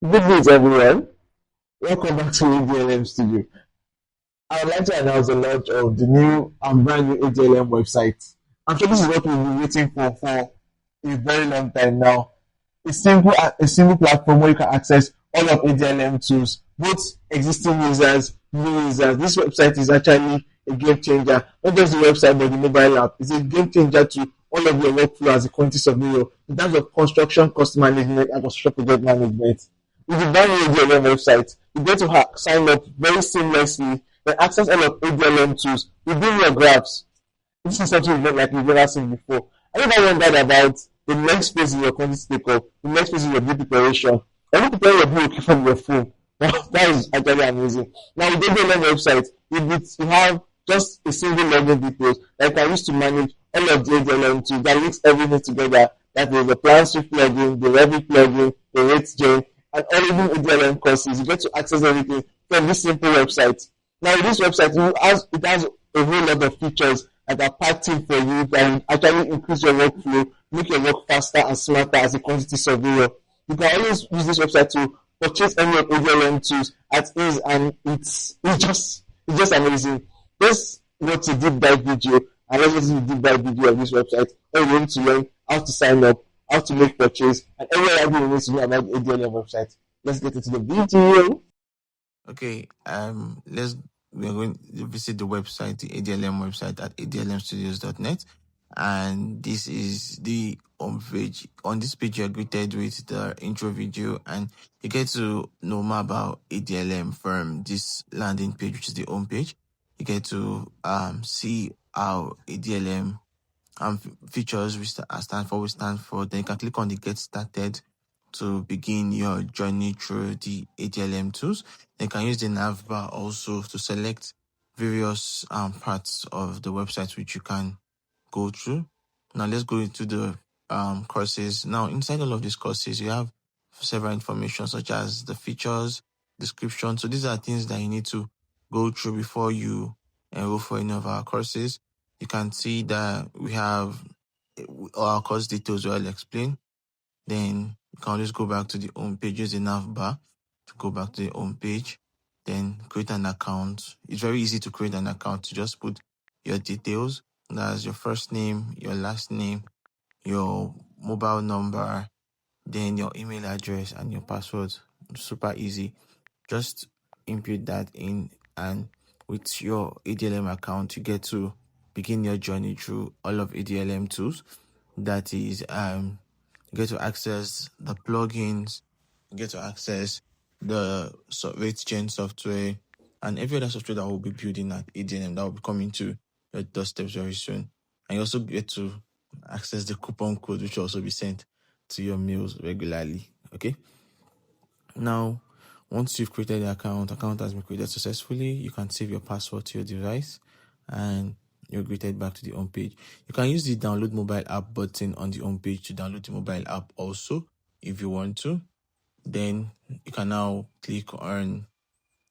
Good news, everyone. Welcome back to Adlm Studio. I would like to announce the launch of the new and brand new Adlm website. I'm sure this is what we've been waiting for a very long time now. A simple platform where you can access all of Adlm tools, both existing users, new users. This website is actually a game changer. Not just the website, but the mobile app. It's a game changer to all of your workflow as a quantity surveyor in terms of construction, cost management, and construction project management. With the brand new ADLM website, you get to sign up very seamlessly and access all of ADLM tools within your graphs. This is something you've never seen before. I never wondered about the next phase in your content takeoff, the next phase in your bill preparation. Are you preparing your bill from your phone? That is actually amazing. Now with the ADLM website, you have just a single login details that you can use to manage all of the ADLM tools that links everything together. That is the plan shift plugin, the Revit plugin, the rates gen, and all even ADLM courses. You get to access everything from this simple website. Now, with this website, it has a whole lot of features that are packed in for you that will actually increase your workflow, make your work faster and smarter as a quantity surveyor. You can always use this website to purchase any of ADLM tools at ease, and it's just amazing. Let's watch a deep dive video, and let's watch a deep dive video of this website where you're going to learn how to sign up, how to make purchase, and every other thing you need to know about the ADLM website. Let's get into the video. Okay, we're going to visit the website, the ADLM website at adlmstudios.net. And this is the home page. On this page, you're greeted with the intro video, and you get to know more about ADLM from this landing page, which is the home page. You get to see how ADLM features we stand for. Then you can click on the Get Started to begin your journey through the ADLM tools. You can use the nav bar also to select various parts of the website which you can go through. Now let's go into the courses. Now inside all of these courses, you have several information such as the features, description. So these are things that you need to go through before you enroll for any of our courses. You can see that we have our course details well explained. Then you can always go back to the home page, use the nav bar to go back to the home page. Then create an account. It's very easy to create an account. To just put your details. That's your first name, your last name, your mobile number, then your email address and your password. Super easy. Just input that in, and with your ADLM account, you get to begin your journey through all of ADLM tools. That is, you get to access the plugins, you get to access the rate gen software, and every other software that will be building at ADLM that will be coming to your doorsteps very soon. And you also get to access the coupon code, which will also be sent to your mails regularly. Okay. Now, once you've created the account has been created successfully, you can save your password to your device and you're greeted back to the home page. You can use the download mobile app button on the home page to download the mobile app also if you want to. Then you can now click on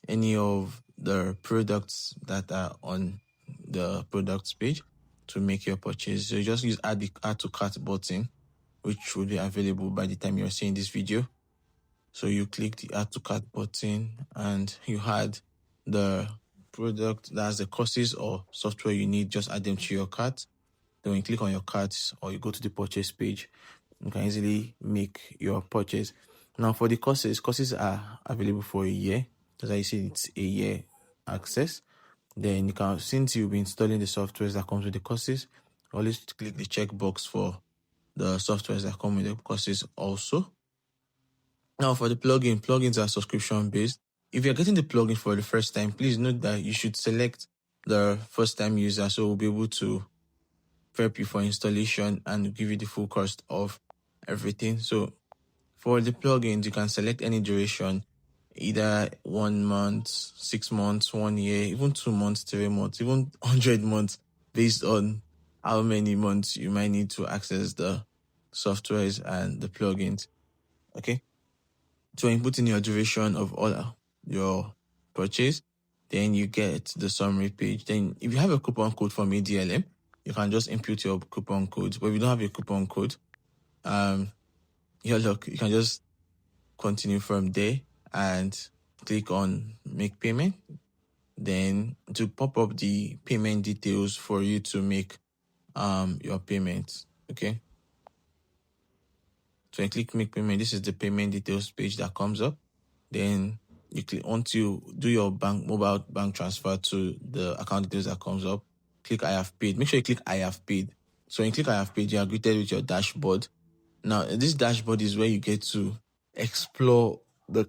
any of the products that are on the products page to make your purchase. So you just use add to cart button, which will be available by the time you're seeing this video. So you click the add to cart button and you add the product, that's the courses or software you need, just add them to your cart. Then when you click on your cart or you go to the purchase page, you can easily make your purchase. Now for the courses are available for a year. As I said, it's a year access. Then you can, since you'll be installing the softwares that comes with the courses, always click the checkbox for the softwares that come with the courses also. Now for the plugins are subscription based. If you're getting the plugin for the first time, please note that you should select the first time user, so we'll be able to prep you for installation and give you the full cost of everything. So for the plugins, you can select any duration, either 1 month, 6 months, 1 year, even 2 months, 3 months, even 100 months, based on how many months you might need to access the softwares and the plugins. Okay. So input in your duration of all your purchase, then you get the summary page. Then if you have a coupon code from ADLM, you can just input your coupon code. But if you don't have a coupon code, your luck, you can just continue from there and click on make payment. Then to pop up the payment details for you to make your payment. Okay. So I click make payment. This is the payment details page that comes up. Then you click once you do your mobile bank transfer to the account details that comes up. Click I have paid. Make sure you click I have paid. So when you click I have paid, you are greeted with your dashboard. Now, this dashboard is where you get to explore the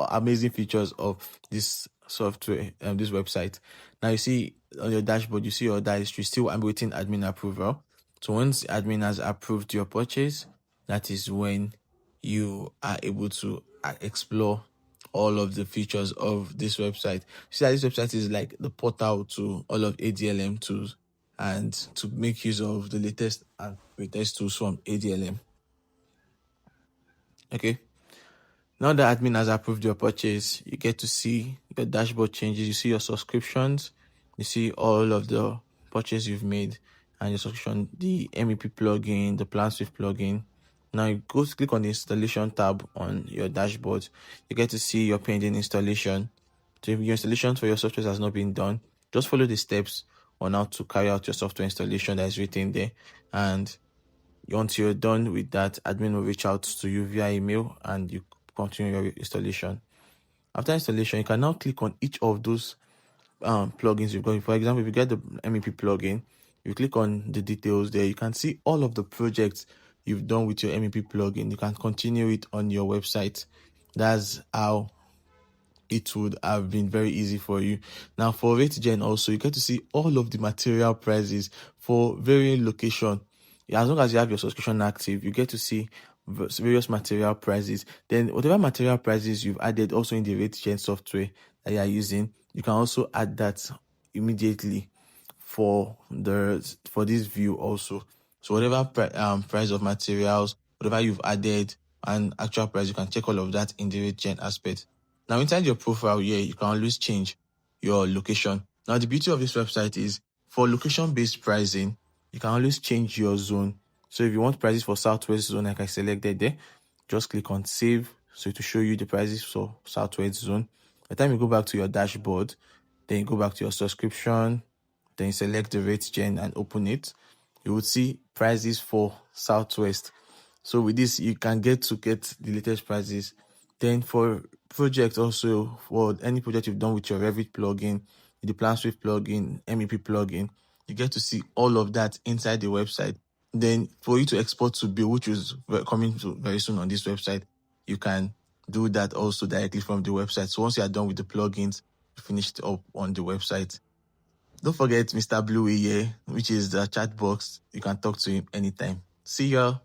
amazing features of this software, this website. Now, you see on your dashboard, you see your order history. Still, I'm waiting admin approval. So once admin has approved your purchase, that is when you are able to explore all of the features of this website. See that this website is like the portal to all of ADLM tools and to make use of the latest and greatest tools from ADLM. Okay. Now that admin has approved your purchase, you get to see your dashboard changes. You see your subscriptions. You see all of the purchase you've made and your subscription, the MEP plugin, the PlanSwift plugin. Now you go to click on the installation tab on your dashboard. You get to see your pending installation. So if your installation for your software has not been done, just follow the steps on how to carry out your software installation that is written there. And once you're done with that, admin will reach out to you via email and you continue your installation. After installation, you can now click on each of those plugins you've got. For example, if you get the MEP plugin, you click on the details there. You can see all of the projects you've done with your MEP plugin. You can continue it on your website. That's how it would have been very easy for you. Now for RateGen also, you get to see all of the material prices for varying location. As long as you have your subscription active, you get to see various material prices. Then whatever material prices you've added also in the RateGen software that you are using, you can also add that immediately for this view also. So whatever price of materials, whatever you've added and actual price, you can check all of that in the RateGen aspect. Now inside your profile here, you can always change your location. Now the beauty of this website is for location-based pricing, you can always change your zone. So if you want prices for Southwest zone, like I selected there, just click on save. So to show you the prices for Southwest zone. By the time you go back to your dashboard, then you go back to your subscription, then you select the RateGen and open it. You would see prices for Southwest. So with this, you can get the latest prices. Then for projects also, for any project you've done with your Revit plugin, the PlanSwift plugin, MEP plugin, you get to see all of that inside the website. Then for you to export to bill, which is coming to very soon on this website, you can do that also directly from the website. So once you are done with the plugins, you finish it up on the website. Don't forget Mr. Blue here, which is the chat box. You can talk to him anytime. See ya.